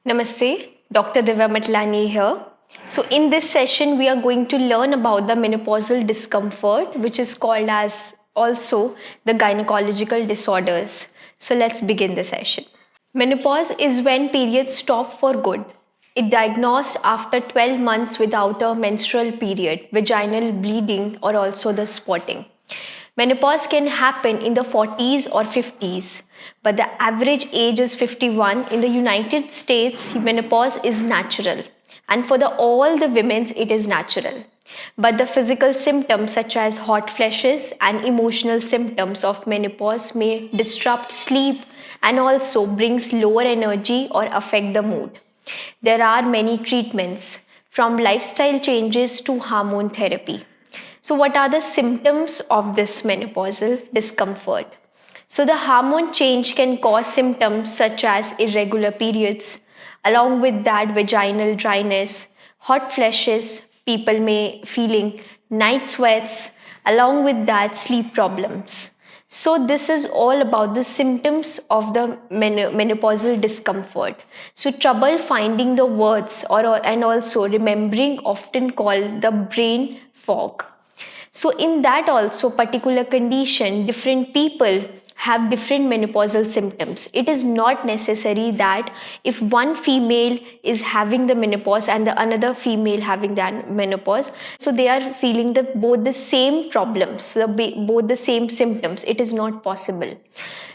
Namaste, Dr. Divya Matlani here. So in this session, we are going to learn about the menopausal discomfort, which is called as also the gynecological disorders. So let's begin the session. Menopause is when periods stop for good. It diagnosed after 12 months without a menstrual period, vaginal bleeding, or also the spotting. Menopause can happen in the 40s or 50s, but the average age is 51. In the United States, menopause is natural, and for all the women, it is natural. But the physical symptoms such as hot flashes and emotional symptoms of menopause may disrupt sleep and also brings lower energy or affect the mood. There are many treatments from lifestyle changes to hormone therapy. So, what are the symptoms of this menopausal discomfort? So, the hormone change can cause symptoms such as irregular periods, along with that, vaginal dryness, hot flashes, people may feeling night sweats, along with that, sleep problems. So, this is all about the symptoms of the menopausal discomfort. So, trouble finding the words and also remembering often called the brain fog. So in that also particular condition, different people have different menopausal symptoms. It is not necessary that if one female is having the menopause and the another female having that menopause, so they are feeling both the same problems, so both the same symptoms. It is not possible.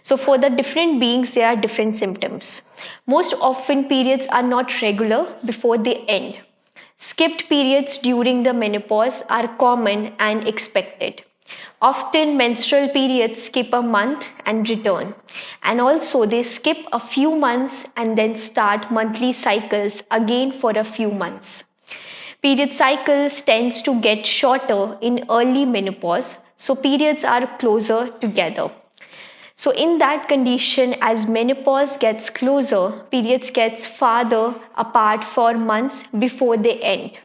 So for the different beings, there are different symptoms. Most often periods are not regular before they end. Skipped periods during the menopause are common and expected. Often menstrual periods skip a month and return, and also they skip a few months and then start monthly cycles again for a few months. Period cycles tends to get shorter in early menopause, so periods are closer together. So in that condition, as menopause gets closer, periods gets farther apart for months before they end.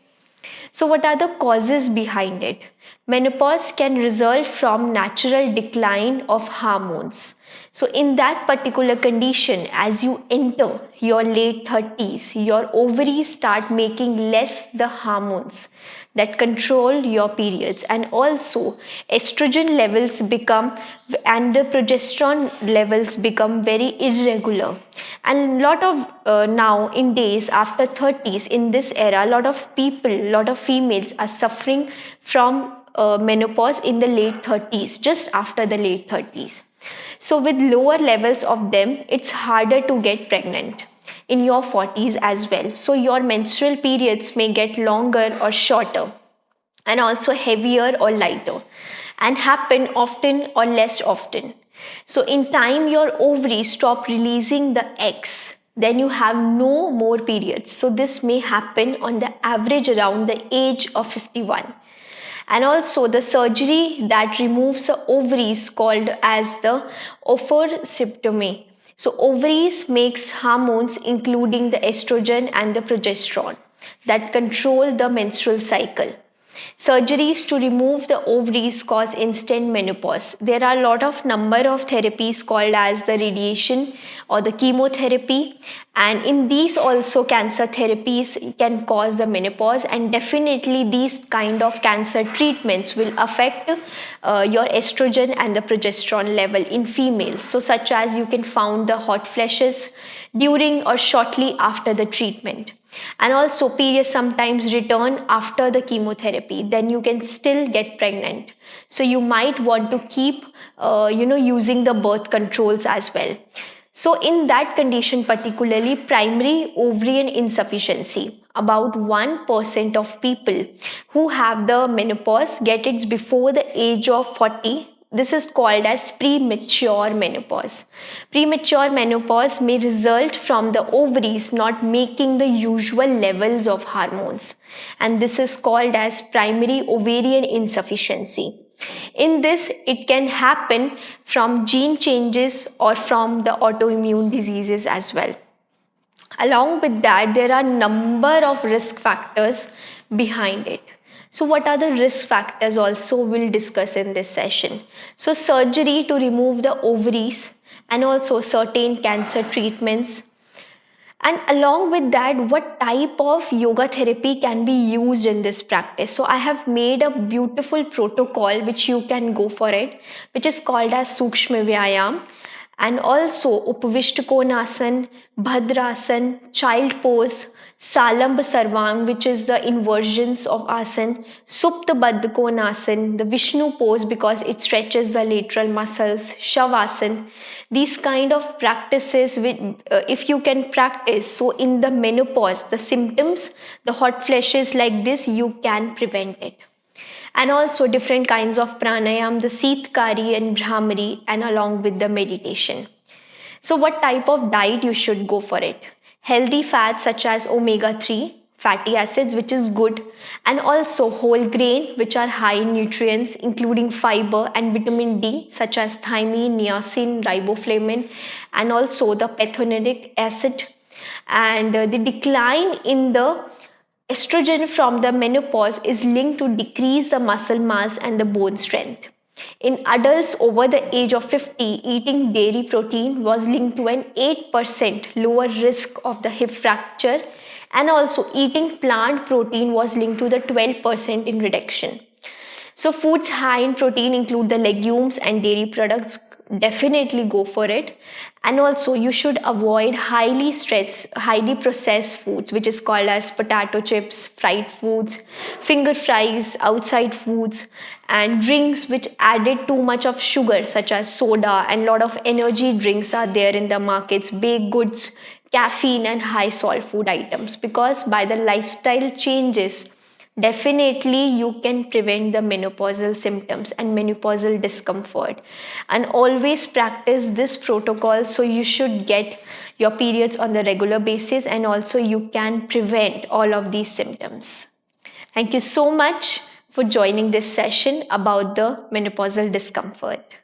So what are the causes behind it? Menopause can result from natural decline of hormones. So in that particular condition, as you enter your late 30s, your ovaries start making less the hormones that control your periods, and also estrogen levels become and the progesterone levels become very irregular. And lot of now in days after 30s, in this era, a lot of people, lot of females are suffering from menopause in the late 30s, just after the late 30s. So with lower levels of them, it's harder to get pregnant in your 40s as well. So your menstrual periods may get longer or shorter, and also heavier or lighter, and happen often or less often. So in time your ovaries stop releasing the eggs, then you have no more periods. So this may happen on the average around the age of 51. And also the surgery that removes the ovaries called as the oophorectomy. So ovaries makes hormones including the estrogen and the progesterone that control the menstrual cycle. Surgeries to remove the ovaries cause instant menopause. There are a lot of number of therapies called as the radiation or the chemotherapy, and in these also cancer therapies can cause the menopause, and definitely these kind of cancer treatments will affect your estrogen and the progesterone level in females. So such as you can find the hot flashes during or shortly after the treatment. And also periods sometimes return after the chemotherapy, then you can still get pregnant. So you might want to keep using the birth controls as well. So in that condition, particularly primary ovarian insufficiency, about 1% of people who have the menopause get it before the age of 40. This is called as premature menopause. Premature menopause may result from the ovaries not making the usual levels of hormones, and this is called as primary ovarian insufficiency. In this, it can happen from gene changes or from the autoimmune diseases as well. Along with that, there are number of risk factors behind it. So what are the risk factors also we'll discuss in this session. So surgery to remove the ovaries, and also certain cancer treatments, And along with that, what type of yoga therapy can be used in this practice? So I have made a beautiful protocol which you can go for it, which is called as Sukshma Vyayam, and also Upavishtakonasan, Bhadrasan, Child Pose, Salamba Sarvam, which is the inversions of asan, Supta Baddhakonasan, the Vishnu pose because it stretches the lateral muscles, Shavasana. These kind of practices, if you can practice, so in the menopause, the symptoms, the hot flashes like this, you can prevent it. And also different kinds of pranayam, the Seethkari and Brahmari, and along with the meditation. So, what type of diet you should go for it? Healthy fats such as omega 3 fatty acids, which is good, and also whole grain, which are high in nutrients, including fiber and vitamin D, such as thiamine, niacin, riboflavin, and also the pantothenic acid. And the decline in the estrogen from the menopause is linked to decrease the muscle mass and the bone strength. In adults over the age of 50, eating dairy protein was linked to an 8% lower risk of the hip fracture, and also eating plant protein was linked to the 12% in reduction. So foods high in protein include the legumes and dairy products. Definitely go for it. And also you should avoid highly processed foods, which is called as potato chips, fried foods, finger fries, outside foods, and drinks which added too much of sugar, such as soda, and lot of energy drinks are there in the markets, baked goods, caffeine, and high salt food items. Because by the lifestyle changes, definitely you can prevent the menopausal symptoms and menopausal discomfort. And always practice this protocol, so you should get your periods on the regular basis, and also you can prevent all of these symptoms. Thank you so much for joining this session about the menopausal discomfort.